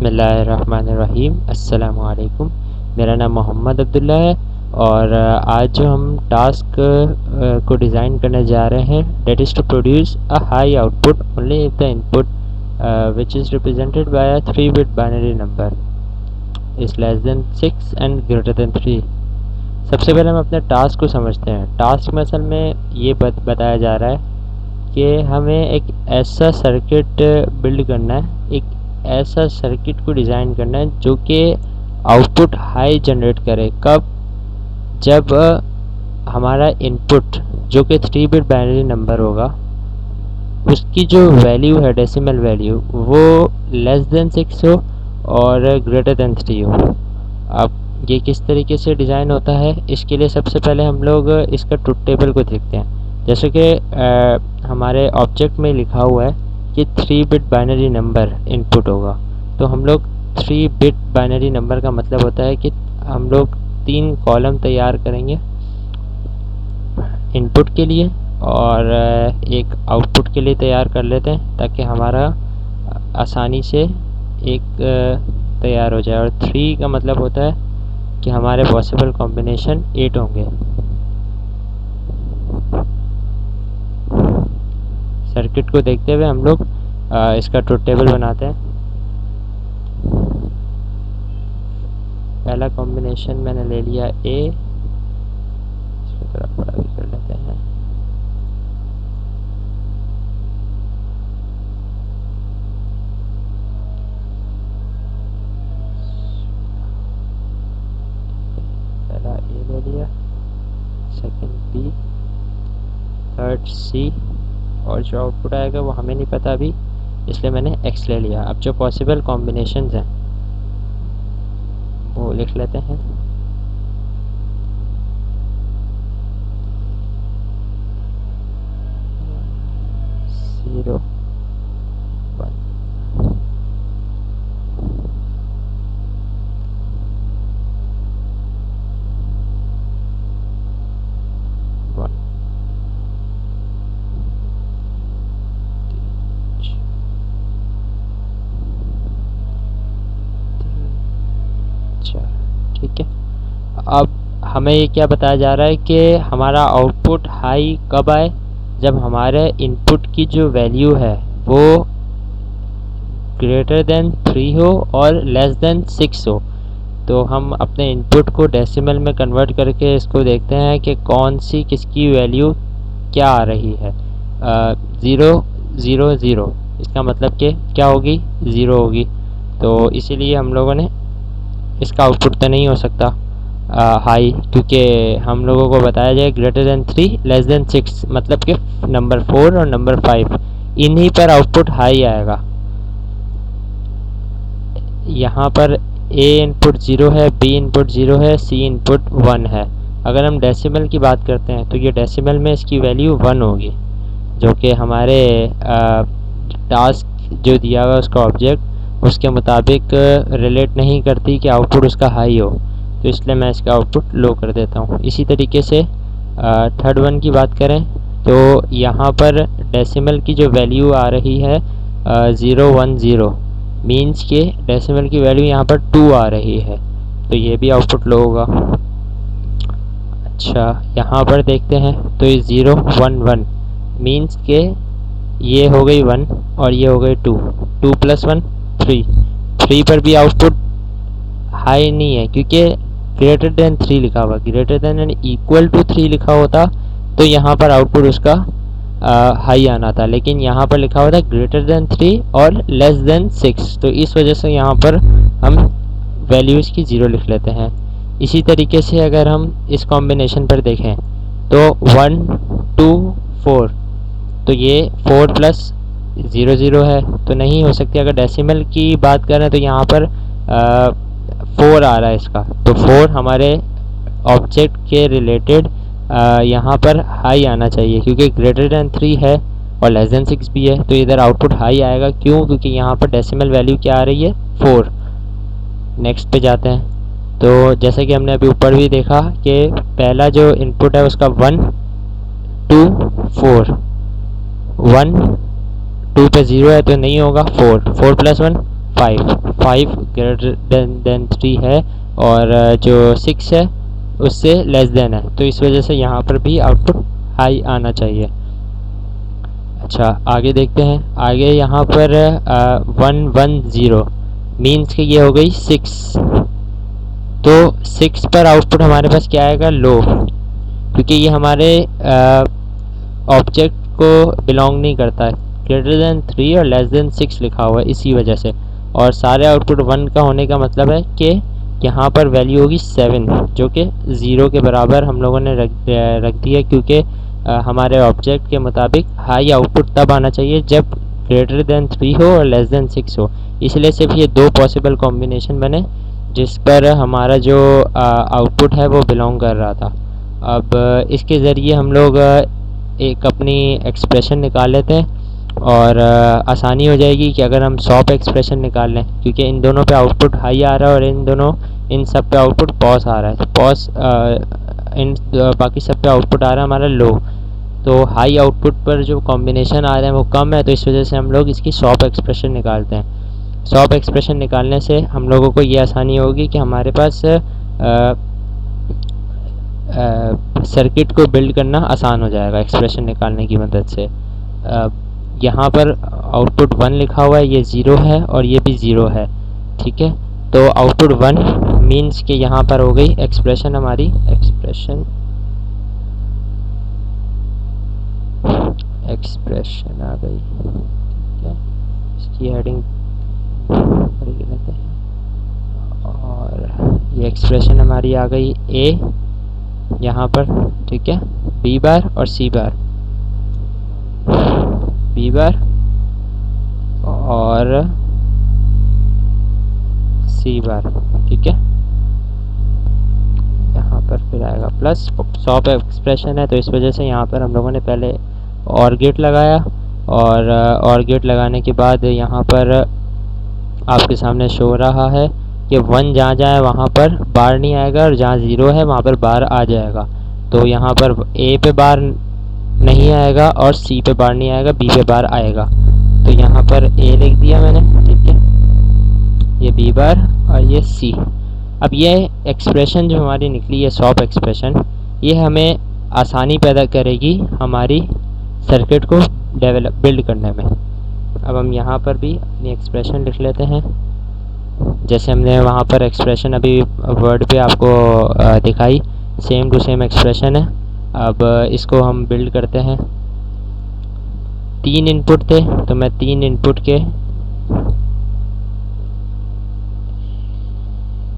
बिस्मिल्लाहिर्रहमानिर्रहीम। अस्सलामु अलैकुम। मेरा नाम मोहम्मद अब्दुल्ला है और आज जो हम टास्क को डिज़ाइन करने जा रहे हैं that is to produce a high output only if the input which is represented by a 3-bit binary number is less than 6 and greater than 3। सबसे पहले हम अपने टास्क को समझते हैं। टास्क में असल में ये बताया जा रहा है कि हमें एक ऐसा सर्किट बिल्ड करना है, एक ऐसा सर्किट को डिज़ाइन करना है जो कि आउटपुट हाई जनरेट करे। कब? जब हमारा इनपुट जो कि 3-bit बाइनरी नंबर होगा उसकी जो वैल्यू है डेसिमल वैल्यू वो लेस देन 6 हो और ग्रेटर देन 3 हो। अब ये किस तरीके से डिज़ाइन होता है, इसके लिए सबसे पहले हम लोग इसका ट्रुथ टेबल को देखते हैं। जैसे कि हमारे ऑब्जेक्ट में लिखा हुआ है कि 3-bit बाइनरी नंबर इनपुट होगा, तो हम लोग 3-bit बाइनरी नंबर का मतलब होता है कि हम लोग 3 कॉलम तैयार करेंगे इनपुट के लिए और एक आउटपुट के लिए तैयार कर लेते हैं ताकि हमारा आसानी से एक तैयार हो जाए। और 3 का मतलब होता है कि हमारे पॉसिबल कॉम्बिनेशन 8 होंगे। सर्किट को देखते हुए हम लोग इसका ट्रुथ टेबल बनाते हैं। पहला कॉम्बिनेशन मैंने ले लिया ए, इसको थोड़ा बड़ा भी कर लेते हैं। पहला ए ले लिया, सेकंड बी, थर्ड सी और जो आउटपुट आएगा वो हमें नहीं पता अभी, इसलिए मैंने एक्स ले लिया। अब जो पॉसिबल कॉम्बिनेशंस हैं वो लिख लेते हैं। ज़ीरो, 1, 1, 4। ठीक है। अब हमें ये क्या बताया जा रहा है कि हमारा आउटपुट हाई कब आए? जब हमारे इनपुट की जो वैल्यू है वो ग्रेटर देन 3 हो और लेस देन 6 हो। तो हम अपने इनपुट को डेसिमल में कन्वर्ट करके इसको देखते हैं कि कौन सी किसकी वैल्यू क्या आ रही है। 0 0 0, इसका मतलब कि क्या होगी? 0 होगी। तो इसीलिए हम लोगों ने इसका आउटपुट तो नहीं हो सकता हाई, क्योंकि हम लोगों को बताया जाए ग्रेटर देन 3 लेस देन 6, मतलब कि नंबर 4 और नंबर 5 इन्हीं पर आउटपुट हाई आएगा। यहाँ पर ए इनपुट 0 है, बी इनपुट 0 है, सी इनपुट 1 है। अगर हम डेसिमल की बात करते हैं तो ये डेसिमल में इसकी वैल्यू 1 होगी, जो कि हमारे टास्क जो दिया हुआ उसका ऑब्जेक्ट उसके मुताबिक रिलेट नहीं करती कि आउटपुट उसका हाई हो, तो इसलिए मैं इसका आउटपुट लो कर देता हूँ। इसी तरीके से थर्ड वन की बात करें तो यहाँ पर डेसिमल की जो वैल्यू आ रही है 0 1 0 मीन्स के डेसिमल की वैल्यू यहाँ पर 2 आ रही है, तो ये भी आउटपुट लो होगा। अच्छा, यहाँ पर देखते हैं तो ये 0 1 1 मीन्स के ये हो गई 1 और ये हो गई 2, 2 + 1 3। 3 पर भी आउटपुट हाई नहीं है क्योंकि ग्रेटर देन 3 लिखा हुआ। Greater than and equal to 3 लिखा होता तो यहाँ पर आउटपुट उसका हाई आना था, लेकिन यहाँ पर लिखा हुआ था ग्रेटर देन 3 और लेस देन 6, तो इस वजह से यहाँ पर हम वैल्यूज़ की 0 लिख लेते हैं। इसी तरीके से अगर हम इस कॉम्बिनेशन पर देखें तो 1 2 4, तो ये 4 + 0 0 है, तो नहीं हो सकती। अगर डेसिमल की बात करें तो यहाँ पर 4 आ रहा है इसका, तो 4 हमारे ऑब्जेक्ट के रिलेटेड यहाँ पर हाई आना चाहिए क्योंकि ग्रेटर देन 3 है और लेस देन 6 भी है, तो इधर आउटपुट हाई आएगा। क्यों? क्योंकि यहाँ पर डेसिमल वैल्यू क्या आ रही है? 4। नेक्स्ट पे जाते हैं तो जैसे कि हमने अभी ऊपर भी देखा कि पहला जो इनपुट है उसका 1 2 4, 1 2 पे 0 है तो नहीं होगा। 4 4 + 1 5, 5 ग्रेटर देन 3 है और जो 6 है उससे लेस देन है, तो इस वजह से यहाँ पर भी आउटपुट हाई आना चाहिए। अच्छा आगे देखते हैं। आगे यहाँ पर 110 मीन्स कि ये हो गई 6, तो 6 पर आउटपुट हमारे पास क्या आएगा, लो, क्योंकि ये हमारे ऑब्जेक्ट को बिलोंग नहीं करता है। ग्रेटर देन 3 और लेस देन 6 लिखा हुआ है इसी वजह से, और सारे आउटपुट 1 का होने का मतलब है कि यहाँ पर वैल्यू होगी 7, जो कि 0 के बराबर हम लोगों ने रख दी है, क्योंकि हमारे ऑब्जेक्ट के मुताबिक हाई आउटपुट तब आना चाहिए जब ग्रेटर देन 3 हो और लेस देन 6 हो। इसलिए सिर्फ ये दो पॉसिबल कॉम्बिनेशन बने जिस पर हमारा जो आउटपुट है वो बिलोंग कर रहा था। अब इसके ज़रिए हम लोग एक अपनी एक्सप्रेशन निकाल लेते हैं और आसानी हो जाएगी कि अगर हम सॉप एक्सप्रेशन निकाल लें, क्योंकि इन दोनों पे आउटपुट हाई आ रहा है और इन सब पे आउटपुट पॉज आ रहा है। तो पॉज बाकी सब पे आउटपुट आ रहा है हमारा लो, तो हाई आउटपुट पर जो कॉम्बिनेशन आ रहे हैं वो कम है, तो इस वजह से हम लोग इसकी सॉप एक्सप्रेशन निकालते हैं। सॉप एक्सप्रेशन निकालने से हम लोगों को ये आसानी होगी कि हमारे पास सर्किट को बिल्ड करना आसान हो जाएगा एक्सप्रेशन निकालने की मदद से। यहाँ पर आउटपुट 1 लिखा हुआ है, ये 0 है और ये भी 0 है, ठीक है। तो आउटपुट 1 मीन्स कि यहाँ पर हो गई एक्सप्रेशन हमारी, एक्सप्रेशन आ गई, ठीक है। इसकी हेडिंग कर लेते हैं और ये एक्सप्रेशन हमारी आ गई ए यहाँ पर, ठीक है, बी बार और सी बार, बी बार और सी बार, ठीक है। यहाँ पर फिर आएगा प्लस, सॉप एक्सप्रेशन है तो इस वजह से यहाँ पर हम लोगों ने पहले और गेट लगाया, और गेट लगाने के बाद यहाँ पर आपके सामने शो रहा है कि 1 जहाँ जाए वहाँ पर बार नहीं आएगा और जहाँ 0 है वहाँ पर बार आ जाएगा। तो यहाँ पर ए पे बार नहीं आएगा और सी पे बार नहीं आएगा, बी पे बार आएगा। तो यहाँ पर ए लिख दिया मैंने, ठीक है, ये बी बार और ये सी। अब ये एक्सप्रेशन जो हमारी निकली है सॉप एक्सप्रेशन, ये हमें आसानी पैदा करेगी हमारी सर्किट को बिल्ड करने में। अब हम यहाँ पर भी अपनी एक्सप्रेशन लिख लेते हैं, जैसे हमने वहाँ पर एक्सप्रेशन अभी वर्ड पे आपको दिखाई, सेम टू सेम एक्सप्रेशन है। अब इसको हम बिल्ड करते हैं। 3 इनपुट थे तो मैं 3 इनपुट के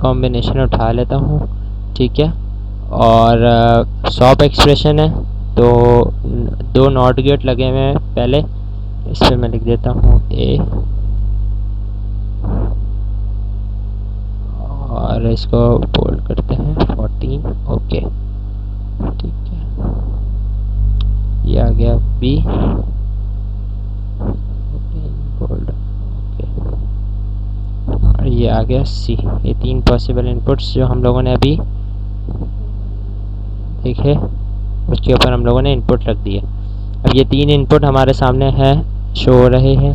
कॉम्बिनेशन उठा लेता हूँ, ठीक है। और सॉप एक्सप्रेशन है तो 2 नॉट गेट लगे हुए हैं पहले, इस पर मैं लिख देता हूँ ए और इसको बोल्ड करते हैं 14, ओके, ठीक है। ये आ गया बी, बोल्ड, ओके, और ये आ गया सी। ये 3 पॉसिबल इनपुट्स जो हम लोगों ने अभी देखे उसके ऊपर हम लोगों ने इनपुट रख दिए। अब ये 3 इनपुट हमारे सामने हैं, शो हो रहे हैं।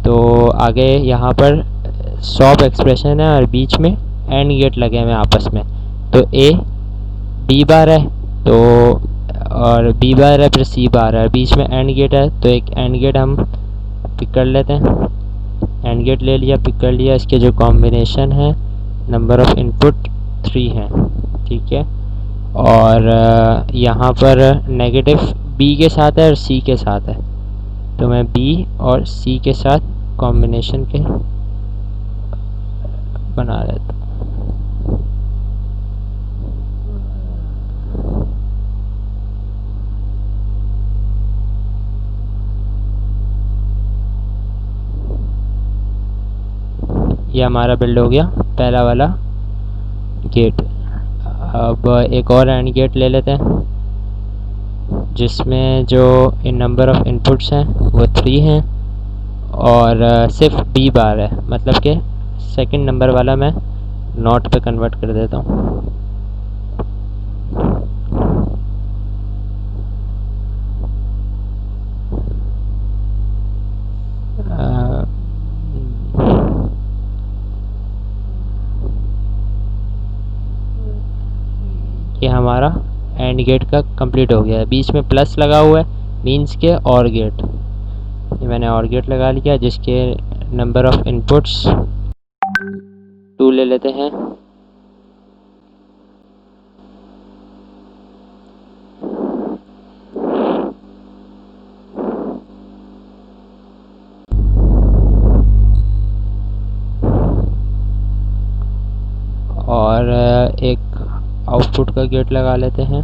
तो आगे यहाँ पर सॉप एक्सप्रेशन है और बीच में एंड गेट लगे हुए हैं आपस में। तो ए बी बार है तो, और बी बार है फिर सी बार है, बीच में एंड गेट है तो एक एंड गेट हम पिक कर लेते हैं। एंड गेट ले लिया, पिक कर लिया। इसके जो कॉम्बिनेशन है नंबर ऑफ इनपुट 3 हैं, ठीक है। और यहाँ पर नेगेटिव बी के साथ है और सी के साथ है, तो मैं बी और सी के साथ कॉम्बिनेशन के बना लेता हूँ। ये हमारा बिल्ड हो गया पहला वाला गेट। अब एक और एंड गेट ले लेते हैं जिसमें जो इन नंबर ऑफ इनपुट्स हैं वो 3 हैं और सिर्फ बी बार है, मतलब कि सेकंड नंबर वाला मैं नॉट पे कन्वर्ट कर देता हूँ। AND गेट का कंप्लीट हो गया है। बीच में प्लस लगा हुआ है मीन्स के और गेट, ये मैंने और गेट लगा लिया जिसके नंबर ऑफ इनपुट्स 2 ले लेते हैं। और एक आउटपुट का गेट लगा लेते हैं,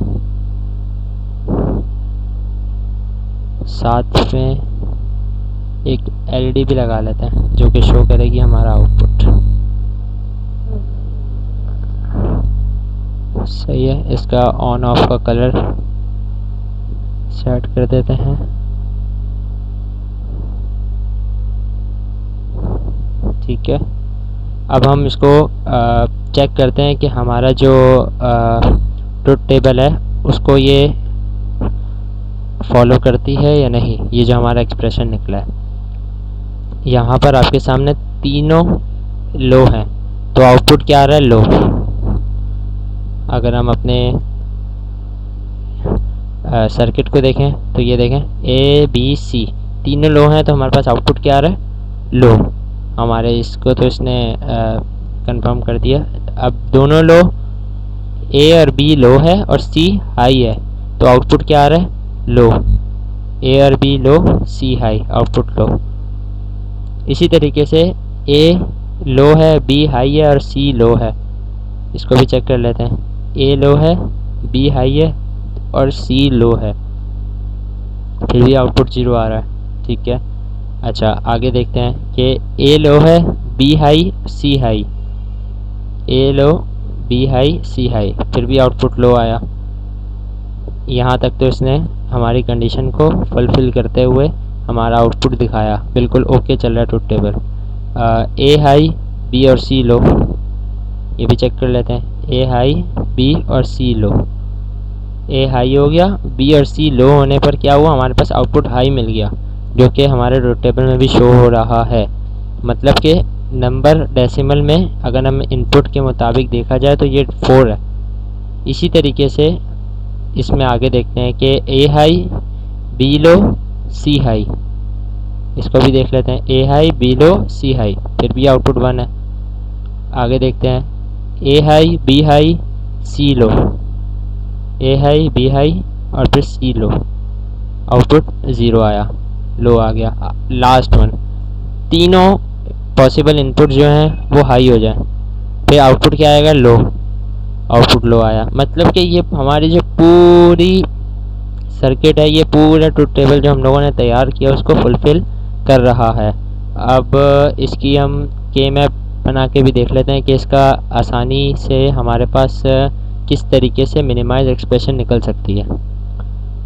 साथ में एक LED भी लगा लेते हैं जो कि शो करेगी हमारा आउटपुट। सही है, इसका ऑन ऑफ का कलर सेट कर देते हैं। ठीक है, अब हम इसको चेक करते हैं कि हमारा जो ट्रुथ टेबल है उसको ये फॉलो करती है या नहीं। ये जो हमारा एक्सप्रेशन निकला है, यहाँ पर आपके सामने तीनों लो हैं, तो आउटपुट क्या आ रहा है? लो। अगर हम अपने सर्किट को देखें तो ये देखें ABC तीनों लो हैं, तो हमारे पास आउटपुट क्या आ रहा है? लो। हमारे इसको तो इसने कंफर्म कर दिया। अब दोनों लो A और B लो है और C हाई है, तो आउटपुट क्या आ रहा है? लो। A और B लो, C हाई, आउटपुट लो। इसी तरीके से A लो है, B हाई है और C लो है। इसको भी चेक कर लेते हैं। A लो है, B हाई है और C लो है, फिर भी आउटपुट 0 आ रहा है। ठीक है, अच्छा आगे देखते हैं कि A लो है, B high, C high. A low, B high, C high, फिर भी आउटपुट लो आया। यहाँ तक तो इसने हमारी कंडीशन को फुलफ़िल करते हुए हमारा आउटपुट दिखाया, बिल्कुल ओके चल रहा है truth table. A high, B और C लो, ये भी चेक कर लेते हैं। A हाई, B और C लो। A हाई हो गया, B और C लो होने पर क्या हुआ? हमारे पास आउटपुट हाई मिल गया, जो कि हमारे ट्रुथ टेबल में भी शो हो रहा है। मतलब कि नंबर डेसिमल में अगर हम इनपुट के मुताबिक देखा जाए तो ये 4 है। इसी तरीके से इसमें आगे देखते हैं कि A high, B low, C high, इसको भी देख लेते हैं। A high, B low, C high, फिर भी आउटपुट 1 है। आगे देखते हैं A high, B high, C low, A high, B high और फिर C लो, आउटपुट 0 आया, लो आ गया। लास्ट वन, तीनों पॉसिबल इनपुट जो हैं वो हाई हो जाए, फिर आउटपुट क्या आएगा? लो, आउटपुट लो आया। मतलब कि ये हमारी जो पूरी सर्किट है, ये पूरा ट्रुथ टेबल जो हम लोगों ने तैयार किया उसको फुलफ़िल कर रहा है। अब इसकी हम के मैप बना के भी देख लेते हैं कि इसका आसानी से हमारे पास किस तरीके से मिनिमाइज एक्सप्रेशन निकल सकती है।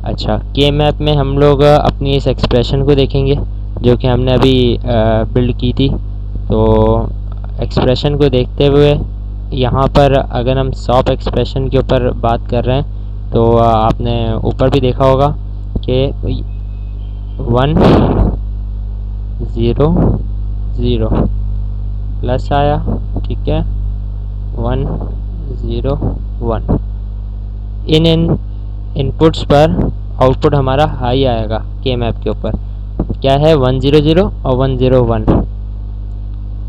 अच्छा, के मैप में हम लोग अपनी इस एक्सप्रेशन को देखेंगे जो कि हमने अभी बिल्ड की थी। तो एक्सप्रेशन को देखते हुए यहाँ पर अगर हम सॉप एक्सप्रेशन के ऊपर बात कर रहे हैं तो आपने ऊपर भी देखा होगा कि 1 0 0 प्लस आया। ठीक है, 1 0 1, इन इनपुट्स पर आउटपुट हमारा हाई आएगा के मैप के ऊपर। क्या है? 1 0 0 और 1 0 1।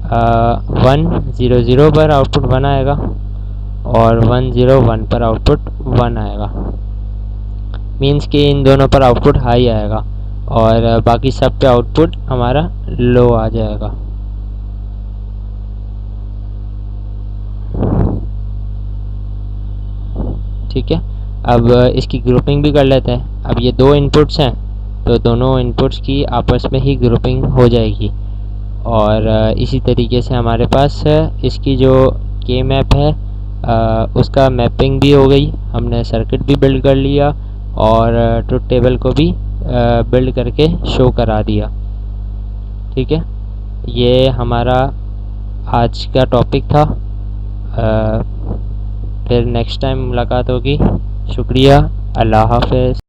1 0 0 पर आउटपुट 1 आएगा और 1 0 1 पर आउटपुट 1 आएगा। मीन्स कि इन दोनों पर आउटपुट हाई आएगा और बाकी सब पे आउटपुट हमारा लो आ जाएगा। ठीक है, अब इसकी ग्रुपिंग भी कर लेते हैं। अब ये दो इनपुट्स हैं तो दोनों इनपुट्स की आपस में ही ग्रुपिंग हो जाएगी और इसी तरीके से हमारे पास इसकी जो के मैप है उसका मैपिंग भी हो गई। हमने सर्किट भी बिल्ड कर लिया और ट्रुथ टेबल को भी बिल्ड करके शो करा दिया। ठीक है, ये हमारा आज का टॉपिक था। फिर नेक्स्ट टाइम मुलाकात होगी। शुक्रिया, अल्लाह हाफ़िज़।